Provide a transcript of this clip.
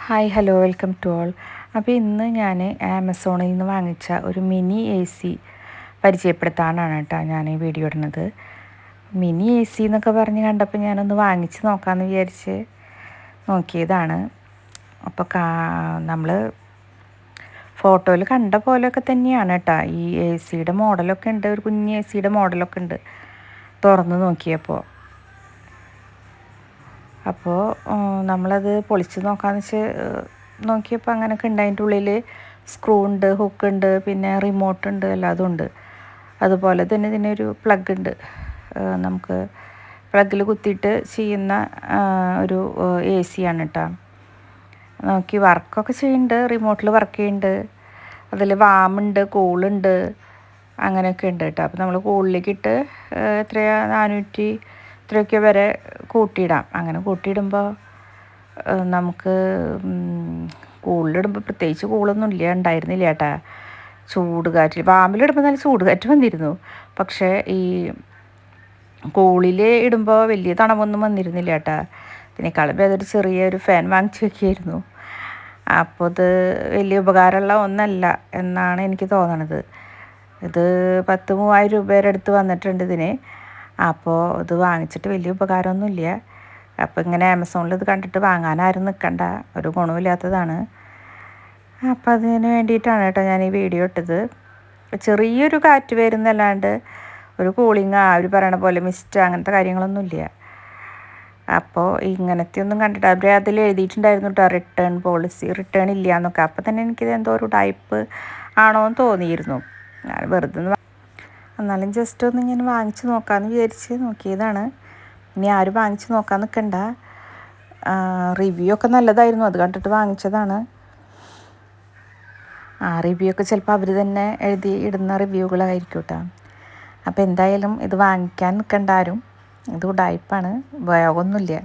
Hi hello welcome to all. അപ്പോൾ ഇന്ന് ഞാൻ ആമസോണിൽ നിന്ന് വാങ്ങിച്ച ഒരു മിനി എ സി പരിചയപ്പെടുത്താനാണ് കേട്ടോ ഞാൻ ഈ വീഡിയോ ഇടുന്നത്. മിനി എ സി എന്നൊക്കെ പറഞ്ഞ് കണ്ടപ്പോൾ ഞാനൊന്ന് വാങ്ങിച്ച് നോക്കാമെന്ന് വിചാരിച്ച് നോക്കിയതാണ്. അപ്പോൾ നമ്മൾ ഫോട്ടോയിൽ കണ്ട പോലെയൊക്കെ തന്നെയാണ് കേട്ടോ. ഈ എ സിയുടെ മോഡലൊക്കെ ഉണ്ട്, ഒരു കുഞ്ഞ് എ സിയുടെ മോഡലൊക്കെ ഉണ്ട് തുറന്ന് നോക്കിയപ്പോൾ. അപ്പോൾ നമ്മളത് പൊളിച്ച് നോക്കാമെന്ന് വെച്ച് നോക്കിയപ്പോൾ അങ്ങനെയൊക്കെ ഉണ്ട്. അതിൻ്റെ ഉള്ളിൽ സ്ക്രൂ ഉണ്ട്, ഹുക്കുണ്ട്, പിന്നെ റിമോട്ടുണ്ട്, എല്ലാതും ഉണ്ട്. അതുപോലെ തന്നെ ഇതിനൊരു പ്ലഗ് ഉണ്ട്, നമുക്ക് പ്ലഗിൽ കുത്തിയിട്ട് ചെയ്യുന്ന ഒരു എ സി ആണ് കേട്ടോ. നോക്കി വർക്കൊക്കെ ചെയ്യുന്നുണ്ട്, റിമോട്ടിൽ വർക്ക് ചെയ്യുന്നുണ്ട്. അതിൽ വാമുണ്ട്, കൂളുണ്ട്, അങ്ങനെയൊക്കെ ഉണ്ട് കേട്ടോ. അപ്പോൾ നമ്മൾ കൂളിലേക്ക് ഇട്ട് എത്രയാ 400 ഇത്രയൊക്കെ വരെ കൂട്ടിയിടാം. അങ്ങനെ കൂട്ടിയിടുമ്പോൾ നമുക്ക് കൂളിലിടുമ്പോൾ പ്രത്യേകിച്ച് കൂളൊന്നും ഉണ്ടായിരുന്നില്ല ചേട്ടാ. ചൂട് കാറ്റ് വാമിലിടുമ്പോൾ നല്ല ചൂട് കാറ്റ് വന്നിരുന്നു. പക്ഷേ ഈ കൂളിൽ ഇടുമ്പോൾ വലിയ തണവൊന്നും വന്നിരുന്നില്ല ചേട്ടാ. ഇതിനേക്കാളും ഭേദം ചെറിയൊരു ഫാൻ വാങ്ങിച്ച് വയ്ക്കുകയായിരുന്നു. അപ്പോൾ ഇത് വലിയ ഉപകാരമുള്ള ഒന്നല്ല എന്നാണ് എനിക്ക് തോന്നണത്. ഇത് 10,000-3000 രൂപയുടെ അടുത്ത് വന്നിട്ടുണ്ട് ഇതിന്. അപ്പോൾ ഇത് വാങ്ങിച്ചിട്ട് വലിയ ഉപകാരമൊന്നുമില്ല. അപ്പോൾ ഇങ്ങനെ ആമസോണിൽ ഇത് കണ്ടിട്ട് വാങ്ങാനാരും നിൽക്കണ്ട, ഒരു ഗുണമില്ലാത്തതാണ്. അപ്പോൾ അതിന് വേണ്ടിയിട്ടാണ് കേട്ടോ ഞാൻ ഈ വീഡിയോ ഇട്ടത്. ചെറിയൊരു കാറ്റ് വരുന്നല്ലാണ്ട് ഒരു കൂളിങ് അവർ പറയണ പോലെ മിസ്റ്റ് അങ്ങനത്തെ കാര്യങ്ങളൊന്നുമില്ല. അപ്പോൾ ഇങ്ങനത്തെ ഒന്നും കണ്ടിട്ട് അവർ അതിൽ എഴുതിയിട്ടുണ്ടായിരുന്നു കേട്ടോ, റിട്ടേൺ പോളിസി, റിട്ടേൺ ഇല്ല എന്നൊക്കെ. അപ്പോൾ തന്നെ എനിക്കിത് എന്തോ ഒരു ടൈപ്പ് ആണോ എന്ന് തോന്നിയിരുന്നു. ഞാൻ വെറുതെ എന്നാലും ജസ്റ്റ് ഒന്ന് ഞാൻ വാങ്ങിച്ച് നോക്കാമെന്ന് വിചാരിച്ച് നോക്കിയതാണ്. ഇനി ആരും വാങ്ങിച്ച് നോക്കാൻ നിൽക്കണ്ട. റിവ്യൂ ഒക്കെ നല്ലതായിരുന്നു, അത് കണ്ടിട്ട് വാങ്ങിച്ചതാണ്. റിവ്യൂ ഒക്കെ ചിലപ്പോൾ അവർ തന്നെ എഴുതി ഇടുന്ന റിവ്യൂകളായിരിക്കും കേട്ടോ. അപ്പോൾ എന്തായാലും ഇത് വാങ്ങിക്കാൻ നിൽക്കണ്ട ആരും. ഇത് ഉഡായിപ്പാണ്, ഉപയോഗമൊന്നുമില്ല.